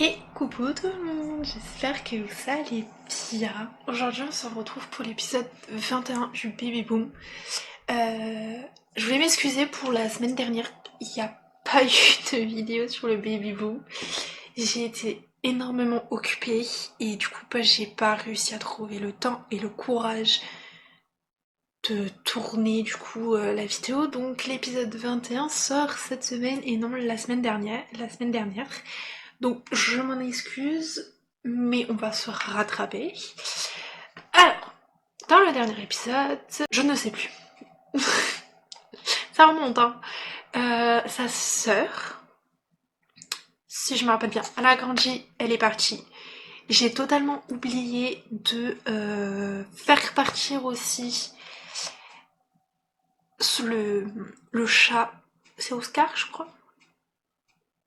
Et coucou tout le monde, j'espère que vous allez bien. Aujourd'hui on se retrouve pour l'épisode 21 du Baby Boom. Je voulais m'excuser pour la semaine dernière, il n'y a pas eu de vidéo sur le Baby Boom. J'ai été énormément occupée et du coup j'ai pas réussi à trouver le temps et le courage de tourner du coup la vidéo. Donc l'épisode 21 sort cette semaine et non la semaine dernière. Donc je m'en excuse, mais on va se rattraper. Alors, dans le dernier épisode, je ne sais plus. Ça remonte, hein. Sa sœur, si je me rappelle bien, elle a grandi, elle est partie. J'ai totalement oublié de faire partir aussi le chat. C'est Oscar, je crois.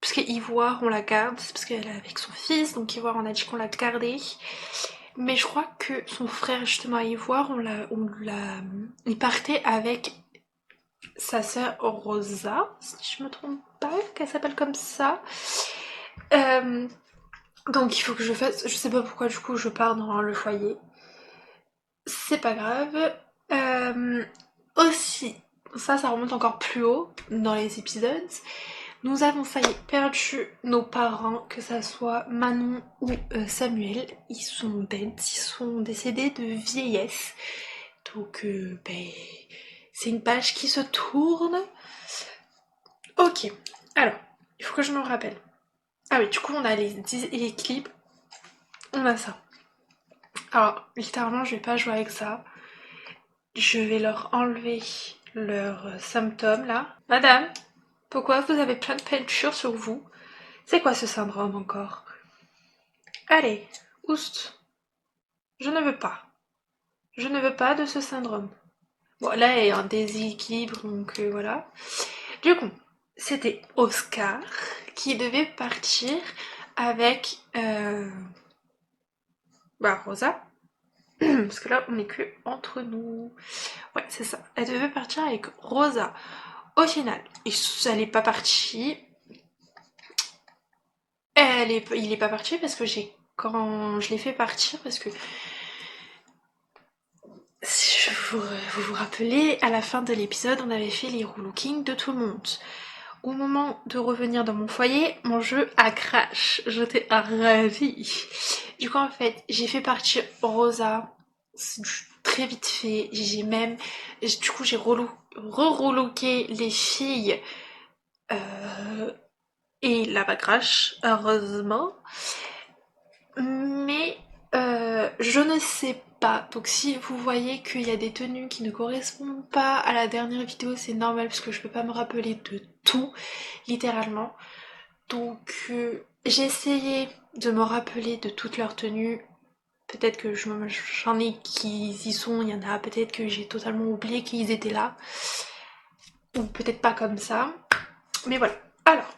Parce qu'Ivoire, on la garde, c'est parce qu'elle est avec son fils, donc Ivoire, on a dit qu'on l'a gardé. Mais je crois que son frère, justement, à Ivoire, il partait avec sa sœur Rosa, si je me trompe pas, qu'elle s'appelle comme ça. Euh, donc il faut que je fasse, je sais pas pourquoi du coup je pars dans le foyer. C'est pas grave. Aussi, ça remonte encore plus haut dans les épisodes. Nous avons ça y est perdu nos parents, que ça soit Manon ou Samuel. Ils sont dead, ils sont décédés de vieillesse. Donc c'est une page qui se tourne. Ok, alors, il faut que je me rappelle. Ah oui, du coup on a les clips, on a ça. Alors, littéralement je vais pas jouer avec ça. Je vais leur enlever leurs symptômes là. Madame, pourquoi vous avez plein de peintures sur vous? C'est quoi ce syndrome encore? Allez, oust. Je ne veux pas. Je ne veux pas de ce syndrome. Bon, là, il y a un déséquilibre, donc voilà. Du coup, c'était Oscar qui devait partir avec Rosa. Parce que là, on n'est que entre nous. Ouais, c'est ça. Elle devait partir avec Rosa. Au final, elle n'est pas partie. Il est pas parti parce que quand je l'ai fait partir, parce que si vous vous rappelez, à la fin de l'épisode, on avait fait les relooking de tout le monde. Au moment de revenir dans mon foyer, mon jeu a crash. J'étais ravie. Du coup, en fait, j'ai fait partir Rosa très vite fait. Du coup, j'ai re-relooké les filles et là-bas crash, heureusement. Mais je ne sais pas. Donc si vous voyez qu'il y a des tenues qui ne correspondent pas à la dernière vidéo, c'est normal parce que je peux pas me rappeler de tout, littéralement. Donc j'ai essayé de me rappeler de toutes leurs tenues. Peut-être que j'en ai qui y sont, il y en a peut-être que j'ai totalement oublié qu'ils étaient là. Ou peut-être pas comme ça. Mais voilà. Alors,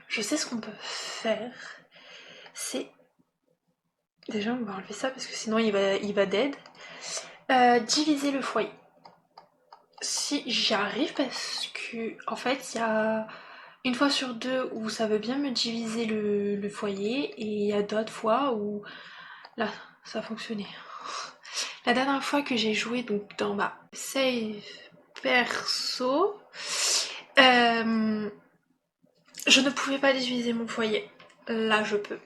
je sais ce qu'on peut faire. C'est... Déjà, on va enlever ça parce que sinon il va dead. Diviser le foyer. Si j'y arrive, parce que en fait, il y a une fois sur deux où ça veut bien me diviser le foyer, et il y a d'autres fois où là, ça a fonctionné. La dernière fois que j'ai joué donc dans ma save perso, je ne pouvais pas diviser mon foyer. Là, je peux.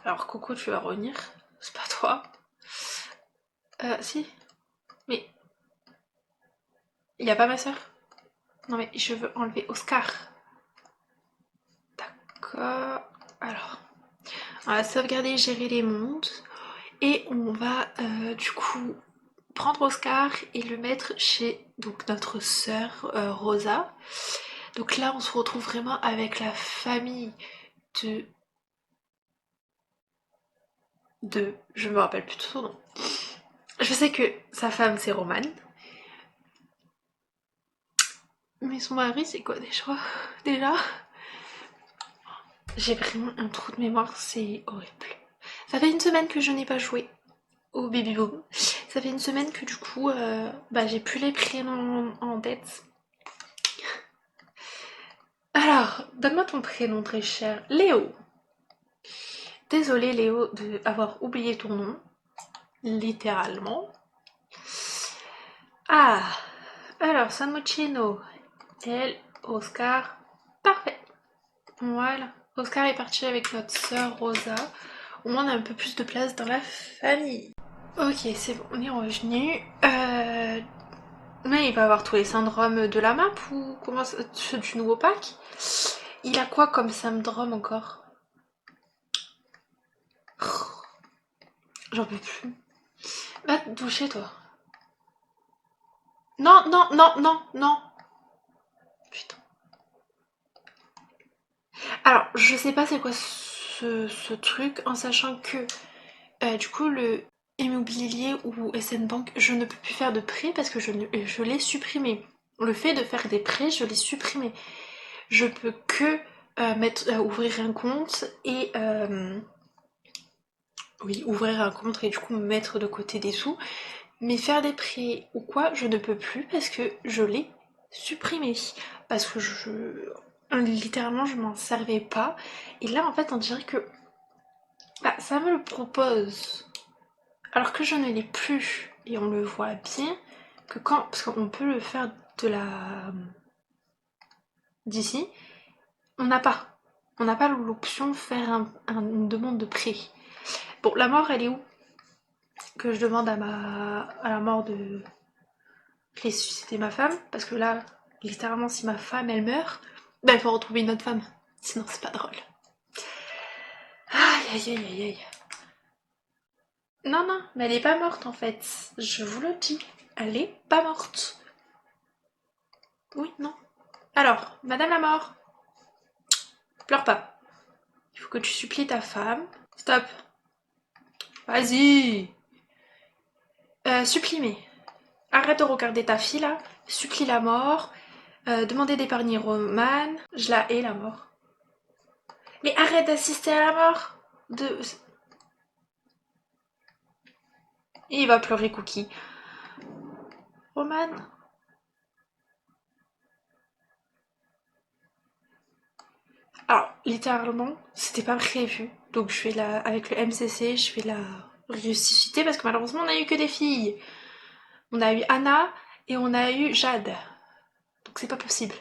Alors, Coco, tu vas revenir. C'est pas toi. Si. Mais il y a pas ma soeur. Non mais je veux enlever Oscar. D'accord. Alors, on va sauvegarder, gérer les mondes. Et on va du coup prendre Oscar et le mettre chez donc notre sœur Rosa. Donc là, on se retrouve vraiment avec la famille de... Je me rappelle plus de son nom. Je sais que sa femme, c'est Romane. Mais son mari, c'est quoi déjà J'ai vraiment un trou de mémoire, c'est horrible. Ça fait une semaine que je n'ai pas joué au Baby Boom. Ça fait une semaine que du coup, j'ai plus les prénoms en tête. Alors, donne-moi ton prénom très cher. Léo. Désolée Léo d'avoir oublié ton nom, littéralement. Ah, alors Samuccino, elle, Oscar, parfait. Voilà, Oscar est parti avec notre sœur Rosa. Au moins on a un peu plus de place dans la famille. Ok, c'est bon, on est revenu. Mais il va avoir tous les syndromes de la map ou comment ceux du nouveau pack? Il a quoi comme syndrome encore? J'en peux plus. Va te doucher toi. Non, non, non, non, non. Putain. Alors, je sais pas c'est quoi ce truc, en sachant que du coup le immobilier ou SN Bank, je ne peux plus faire de prêt parce que je l'ai supprimé. Le fait de faire des prêts, je l'ai supprimé. Je peux que ouvrir un compte et oui, ouvrir un compte et du coup mettre de côté des sous. Mais faire des prêts ou quoi, je ne peux plus parce que je l'ai supprimé. Parce que littéralement, je m'en servais pas. Et là, en fait, on dirait que bah, ça me le propose. Alors que je ne l'ai plus. Et on le voit bien que quand. Parce qu'on peut le faire de la. D'ici. On n'a pas. On n'a pas l'option de faire une demande de prêt. Bon, la mort, elle est où? Que je demande à la mort de ressusciter ma femme. Parce que là, littéralement, si ma femme, elle meurt, ben, il faut retrouver une autre femme. Sinon, c'est pas drôle. Aïe, aïe, aïe, aïe, aïe. Non, non, mais elle est pas morte, en fait. Je vous le dis. Elle est pas morte. Oui, non. Alors, Madame la mort, pleure pas. Il faut que tu supplies ta femme. Stop. Vas-y. Supplie. Arrête de regarder ta fille là. Supplie la mort. Demandez d'épargner Romane. Je la hais la mort. Mais arrête d'assister à la mort. De... Et il va pleurer Cookie. Romane. Alors, littéralement, c'était pas prévu. Donc je vais la. Avec le MCC, je vais la ressusciter parce que malheureusement on a eu que des filles. On a eu Anna et on a eu Jade. Donc c'est pas possible.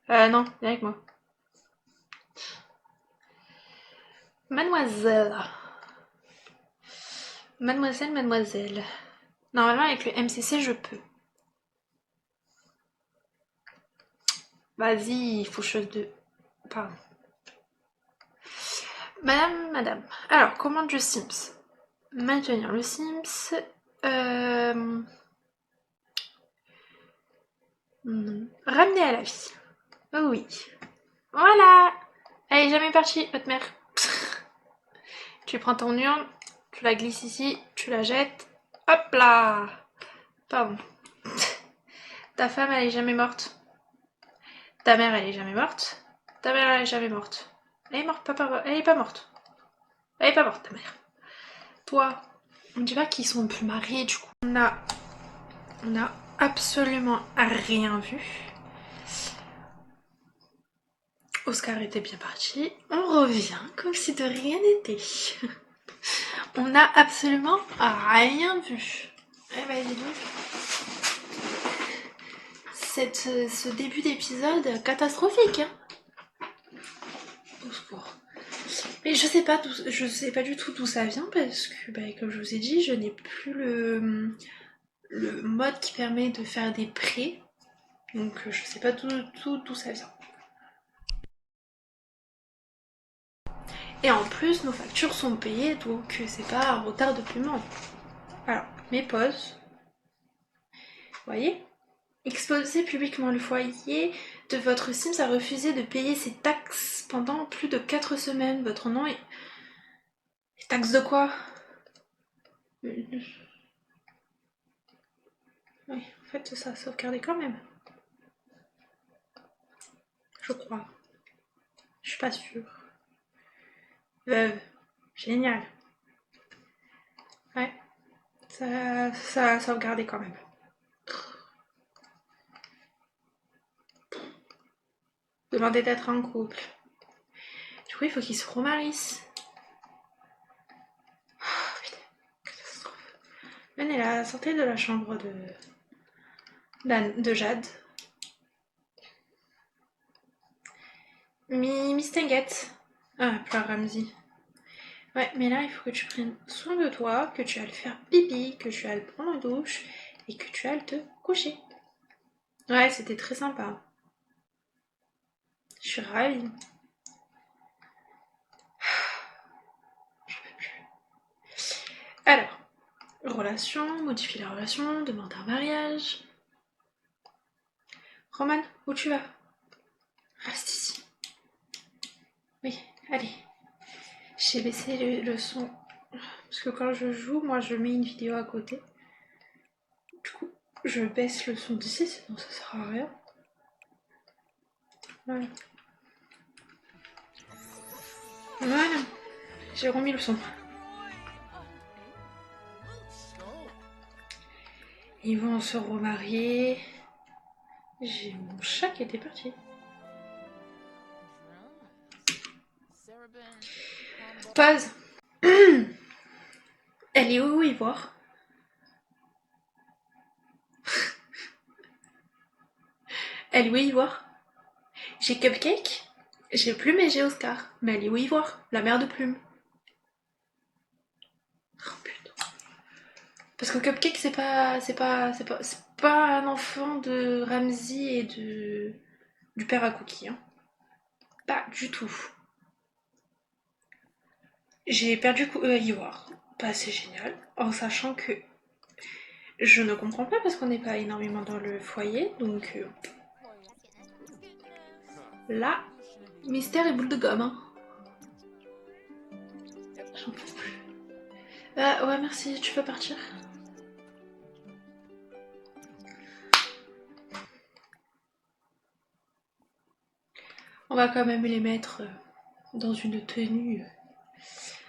Non, viens avec moi. Mademoiselle. Mademoiselle. Normalement avec le MCC je peux. Vas-y, faucheuse de... Pardon. Madame. Alors, commande du Sims. Maintenir le Sims. Ramener à la vie. Oh oui. Voilà. Elle est jamais partie, votre mère. Tu prends ton urne, tu la glisses ici, tu la jettes. Hop là. Pardon. Ta femme, elle est jamais morte. Ta mère, elle est jamais morte. Ta mère, elle est jamais morte. Elle est morte, papa, elle est pas morte. Elle est pas morte, ta mère. Toi, on dit pas qu'ils sont plus mariés, du coup. On a absolument rien vu. Oscar était bien parti. On revient comme si de rien n'était. On n'a absolument rien vu. Eh ben dis donc. Ce début d'épisode catastrophique. Hein. Au secours. Mais je sais pas du tout d'où ça vient parce que, bah, comme je vous ai dit, je n'ai plus le mode qui permet de faire des prêts. Donc je sais pas d'où ça vient. Et en plus, nos factures sont payées, donc c'est pas un retard de paiement. Alors, mes pauses. Vous voyez? Exposer publiquement le foyer de votre Sims a refusé de payer ses taxes pendant plus de 4 semaines. Votre nom est... Taxes de quoi? Oui, en fait, ça a sauvegardé quand même. Je crois. Je suis pas sûre. Veuve. Génial. Ouais. Ça a sauvegardé quand même. Demandez d'être en couple. Du coup, coup, il faut qu'ils se remarient. Oh, putain, catastrophe. Venez là, sortez de la chambre de Jade. Miss Tinguette. Ah, pleure Ramsey. Ouais, mais là, il faut que tu prennes soin de toi, que tu ailles faire pipi, que tu ailles prendre une douche et que tu ailles te coucher. Ouais, c'était très sympa. Je suis ravie. J'en peux plus. Alors, relation, modifier la relation, demander un mariage. Roman, où tu vas? Reste ici. Oui, allez. J'ai baissé le son. Parce que quand je joue, moi je mets une vidéo à côté. Du coup, je baisse le son d'ici, sinon ça sert à rien. Voilà. Voilà. J'ai remis le son. Ils vont se remarier. J'ai mon chat qui était parti. Pause. Elle est où, Ivoire? Elle est où, Ivoire? J'ai Cupcake, j'ai Plume et j'ai Oscar. Mais elle est où, Ivoire? La mère de Plume. Oh putain. Parce que Cupcake, c'est pas un enfant de Ramsey et du père à Cookie. Hein. Pas du tout. J'ai perdu Ivoire. Bah, c'est génial. En sachant que je ne comprends pas parce qu'on n'est pas énormément dans le foyer. Donc là, mystère et boule de gomme. Hein. J'en peux plus. Ouais, merci. Tu peux partir? On va quand même les mettre dans une tenue.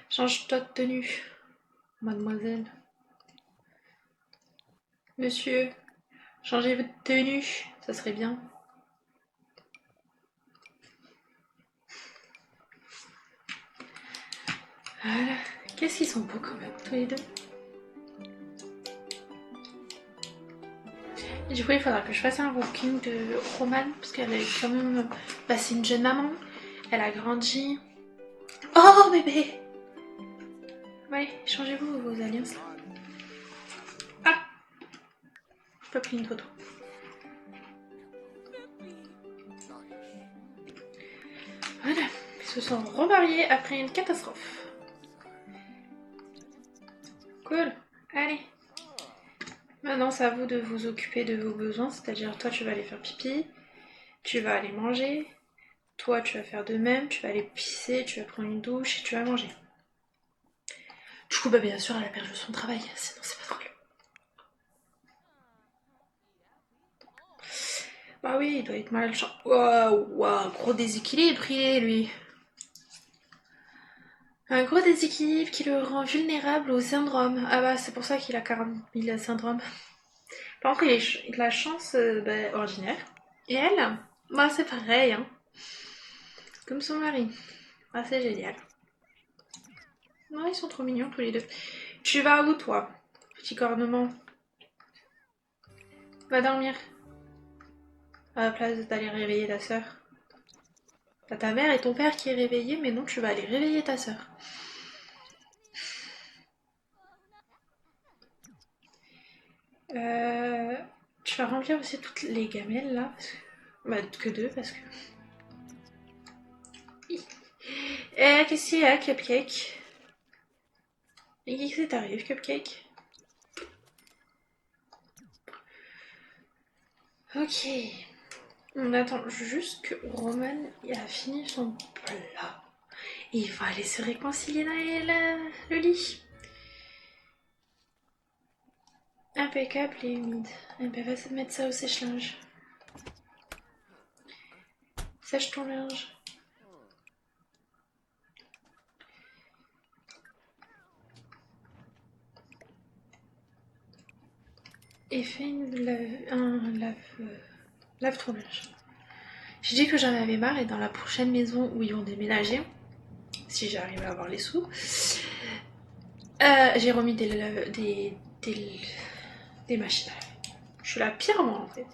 Change-toi de tenue, mademoiselle. Monsieur, changez votre tenue, ça serait bien. Voilà. Qu'est-ce qu'ils sont beaux quand même, tous les deux. Et du coup, il faudra que je fasse un walking de Roman, parce qu'elle est quand même... Bah, c'est une jeune maman. Elle a grandi. Oh, bébé! Allez, changez-vous vos alliances. Ah! Je peux pris une photo. Voilà. Ils se sont remariés après une catastrophe. Cool. Allez. Maintenant, c'est à vous de vous occuper de vos besoins, c'est-à-dire toi, tu vas aller faire pipi, tu vas aller manger, toi, tu vas faire de même, tu vas aller pisser, tu vas prendre une douche et tu vas manger. Du coup, bah bien sûr, elle a perdu son travail, sinon c'est pas drôle. Bah oui, il doit être mal. Waouh, gros déséquilibre, il est, lui. Un gros déséquilibre qui le rend vulnérable au syndrome. Ah bah, c'est pour ça qu'il a le syndrome. Par contre, il a la chance ordinaire. Et elle, bah c'est pareil, hein. Comme son mari. Ah, c'est génial. Non, ils sont trop mignons tous les deux. Tu vas où, toi, petit cornement? Va dormir. À la place d'aller réveiller ta sœur. T'as ta mère et ton père qui est réveillé, mais non, tu vas aller réveiller ta sœur. Tu vas remplir aussi toutes les gamelles là. Bah, que deux parce que. Qu'est-ce qu'il y a, Cupcake? Et qu'est-ce qui t'arrive, Cupcake? Ok. On attend juste que Roman a fini son plat. Et il va aller se réconcilier dans le lit. Impeccable et humide. Eh ben, va se mettre ça au sèche-linge. Sèche ton linge. Et fais lave ton linge. J'ai dit que j'en avais marre et dans la prochaine maison où ils vont déménager, si j'arrive à avoir les sous. J'ai remis des machines à laver. Je suis la pire moi en fait.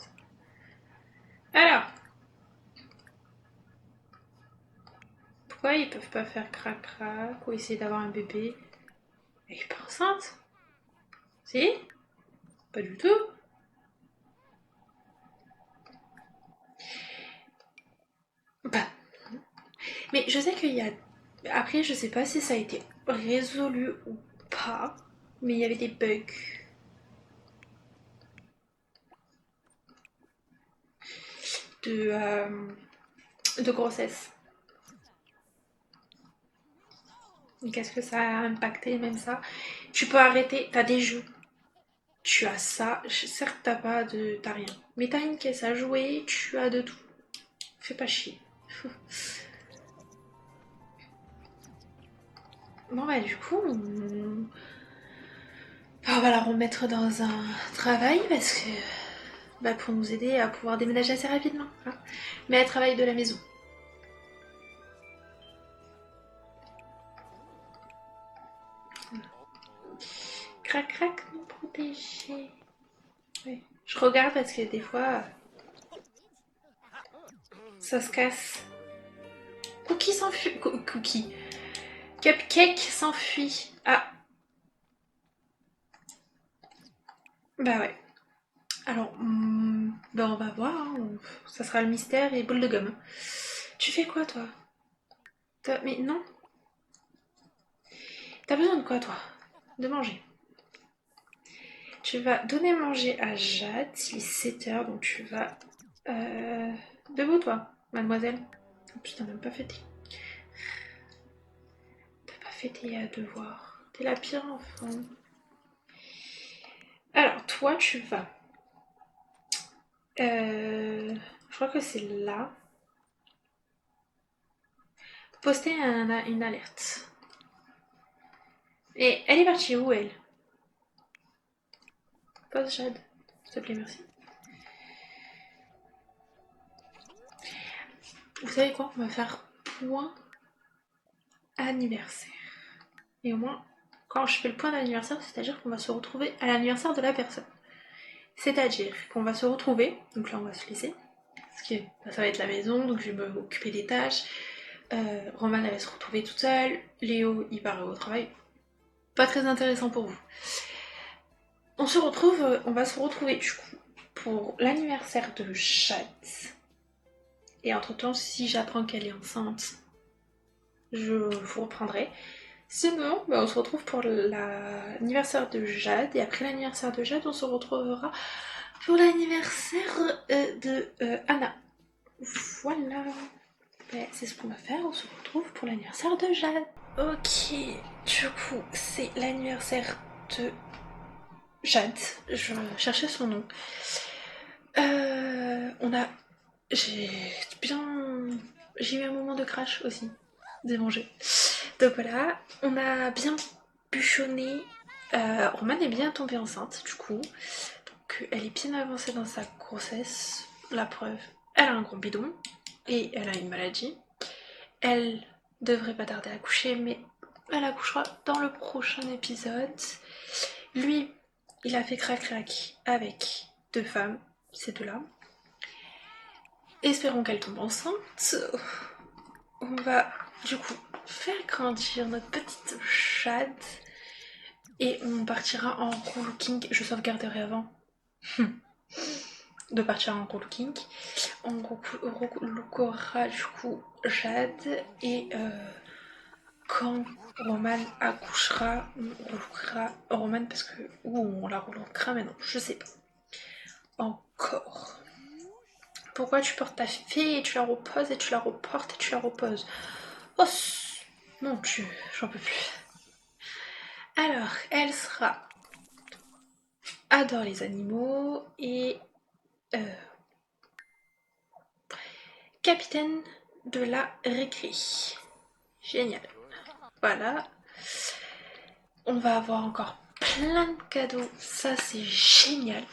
Alors, pourquoi ils peuvent pas faire crac-crac ou essayer d'avoir un bébé? Elle est pas enceinte? Si? Pas du tout. Bah, mais je sais qu'il y a... Après, je sais pas si ça a été résolu ou pas, mais il y avait des bugs de, de grossesse. Qu'est-ce que ça a impacté, même ça? Tu peux arrêter, t'as des jeux, tu as ça, certes t'as rien, mais t'as une caisse à jouer, tu as de tout. Fais pas chier. Bon bah du coup, on va la remettre dans un travail parce que bah, pour nous aider à pouvoir déménager assez rapidement. Hein. Mais elle travaille de la maison. Crac crac, non protégé. Ouais. Je regarde parce que des fois, ça se casse. Cookie s'enfuit. Cookie. Cupcake s'enfuit. Ah, bah ouais. Alors, bah on va voir. Hein. Ça sera le mystère et boule de gomme. Tu fais quoi toi? Mais non. T'as besoin de quoi toi? De manger. Tu vas donner à manger à Jade, il est 7h, donc tu vas... Debout toi, mademoiselle. Oh putain, même pas fait T'as pas fait tes devoirs. T'es la pire enfant. Alors, toi, tu vas... je crois que c'est là. Poster une alerte. Et elle est partie où, elle? Pose Jade. S'il te plaît, merci. Vous savez quoi? On va faire point anniversaire. Et au moins, quand je fais le point d'anniversaire, c'est-à-dire qu'on va se retrouver à l'anniversaire de la personne. C'est-à-dire qu'on va se retrouver, donc là on va se laisser, parce que bah, ça va être la maison, donc je vais m'occuper des tâches. Romane elle va se retrouver toute seule, Léo il part au travail. Pas très intéressant pour vous. On se retrouve, on va se retrouver du coup pour l'anniversaire de Jade. Et entre temps, si j'apprends qu'elle est enceinte, je vous reprendrai. Sinon, bah, on se retrouve pour l'anniversaire de Jade. Et après l'anniversaire de Jade, on se retrouvera pour l'anniversaire de Anna. Voilà. Ben, c'est ce qu'on va faire. On se retrouve pour l'anniversaire de Jade. Ok. Du coup, c'est l'anniversaire de Jade. Je cherchais son nom. On a... J'ai bien... J'ai eu un moment de crash aussi. Démangé. Donc voilà, on a bien bûchonné. Romane est bien tombée enceinte du coup. Donc elle est bien avancée dans sa grossesse. La preuve, elle a un gros bidon et elle a une maladie. Elle devrait pas tarder à accoucher, mais elle accouchera dans le prochain épisode. Lui, il a fait crac-crac avec 2 femmes, ces deux-là. Espérons qu'elle tombe enceinte. On va du coup faire grandir notre petite Jade et on partira en relooking. Je sauvegarderai avant de partir en relooking. On relookera du coup Jade et quand Romane accouchera, on relookera Romane parce que... Ou on la relookera mais non, je sais pas. Encore. Pourquoi tu portes ta fille et tu la reposes et tu la reportes et tu la reposes? Oh mon dieu, j'en peux plus. Alors, elle sera adore les animaux et capitaine de la récré. Génial. Voilà. On va avoir encore plein de cadeaux. Ça, c'est génial.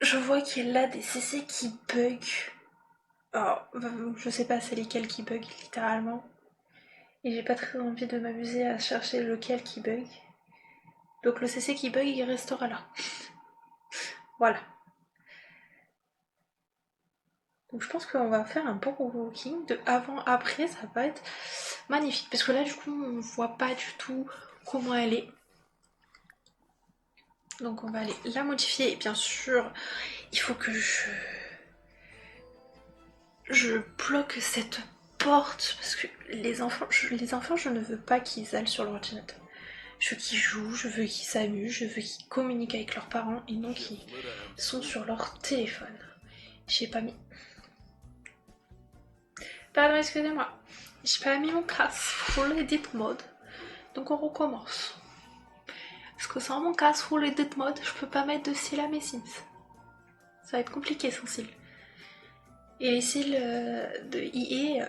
Je vois qu'il y a des CC qui bug. Alors, je sais pas c'est lesquels qui bug littéralement. Et j'ai pas très envie de m'amuser à chercher lequel qui bug. Donc le CC qui bug, il restera là. Voilà. Donc je pense qu'on va faire un bon walking de avant-après, ça va être magnifique. Parce que là, du coup, on voit pas du tout comment elle est. Donc on va aller la modifier. Et bien sûr, il faut que je bloque cette porte. Parce que les enfants, je ne veux pas qu'ils aillent sur l'ordinateur. Je veux qu'ils jouent, je veux qu'ils s'amusent, je veux qu'ils communiquent avec leurs parents et non qu'ils sont sur leur téléphone. J'ai pas mis... Pardon, excusez-moi. J'ai pas mis mon casque full edit mode. Donc on recommence. Parce que sans mon casque full edit mode, je peux pas mettre de cils à mes Sims. Ça va être compliqué sans cils. Et les cils de IE,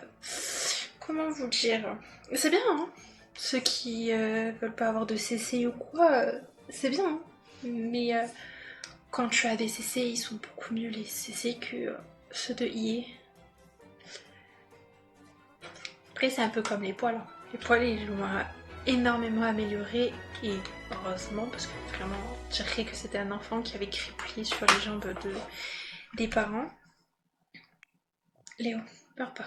comment vous dire? C'est bien, hein. Ceux qui veulent pas avoir de CC ou quoi, c'est bien. Hein. Mais quand tu as des CC, ils sont beaucoup mieux les CC que ceux de IE. Après, c'est un peu comme les poils. Hein. Les poils, ils l'ont énormément amélioré et heureusement, parce que vraiment, je dirais que c'était un enfant qui avait crépouillé sur les jambes des parents. Léo, meurs pas.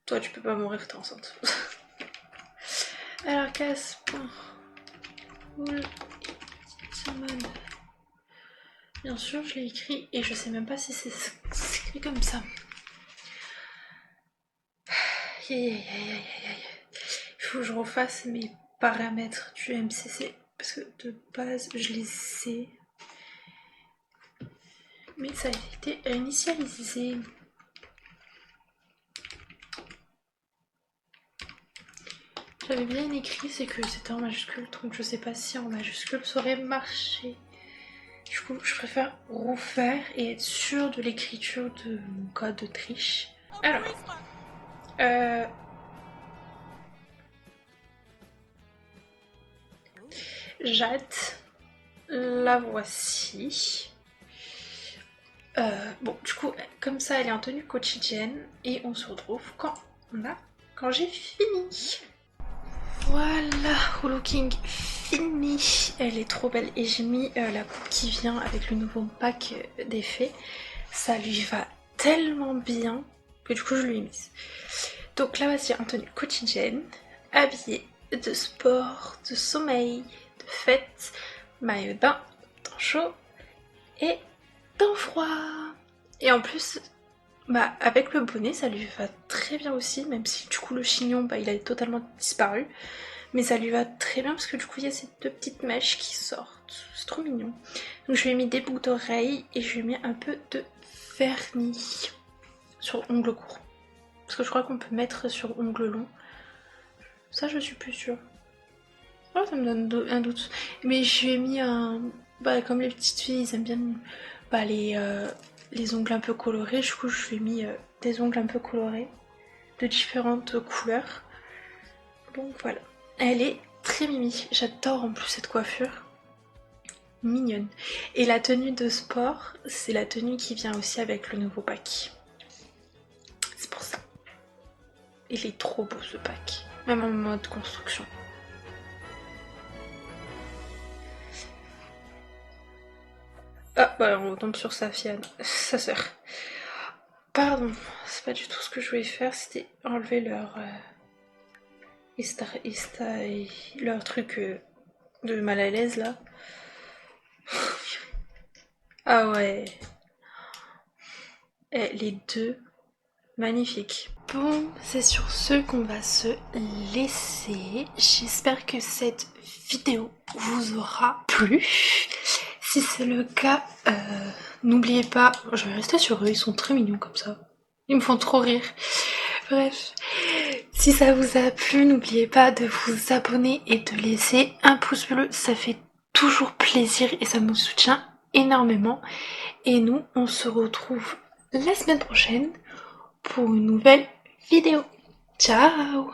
Toi, tu peux pas mourir, t'es enceinte. Alors, Casper. Bien sûr, je l'ai écrit et je sais même pas si c'est écrit comme ça. Il faut que je refasse mes paramètres du MCC parce que de base je les sais, mais ça a été initialisé. J'avais bien écrit, c'est que c'était en majuscule, donc je sais pas si en majuscule ça aurait marché. Du coup, je préfère refaire et être sûre de l'écriture de mon code de triche. Alors, Jade, la voici. Bon, du coup, comme ça, elle est en tenue quotidienne et on se retrouve quand j'ai fini. Voilà, Looking fini. Elle est trop belle et j'ai mis la coupe qui vient avec le nouveau pack d'effets. Ça lui va tellement bien que du coup je lui ai mise. Donc là, voici en tenue quotidienne, habillée de sport, de sommeil, de fête, maillot de bain, temps chaud et temps froid. Et en plus, bah, avec le bonnet, ça lui va très bien aussi, même si du coup le chignon, bah, il a totalement disparu. Mais ça lui va très bien parce que du coup, il y a ces deux petites mèches qui sortent. C'est trop mignon. Donc je lui ai mis des boucles d'oreilles et je lui ai mis un peu de vernis sur ongles courts. Parce que je crois qu'on peut mettre sur ongles longs. Ça, je suis plus sûre. Oh, ça me donne un doute. Mais je lui ai mis un... Bah, comme les petites filles, ils aiment bien bah, les ongles un peu colorés. Du coup, je lui ai mis des ongles un peu colorés. De différentes couleurs. Donc voilà. Elle est très mimi. J'adore en plus cette coiffure. Mignonne. Et la tenue de sport, c'est la tenue qui vient aussi avec le nouveau pack. C'est pour ça. Il est trop beau ce pack. Même en mode construction. Ah bah on tombe sur sa sœur. Pardon, c'est pas du tout ce que je voulais faire, c'était enlever leur leur truc de mal à l'aise là. Ah ouais. Les deux, magnifiques. Bon, c'est sur ce qu'on va se laisser. J'espère que cette vidéo vous aura plu. Si c'est le cas, n'oubliez pas, je vais rester sur eux, ils sont très mignons comme ça. Ils me font trop rire. Bref, si ça vous a plu, n'oubliez pas de vous abonner et de laisser un pouce bleu. Ça fait toujours plaisir et ça me soutient énormément. Et nous, on se retrouve la semaine prochaine pour une nouvelle vidéo. Ciao!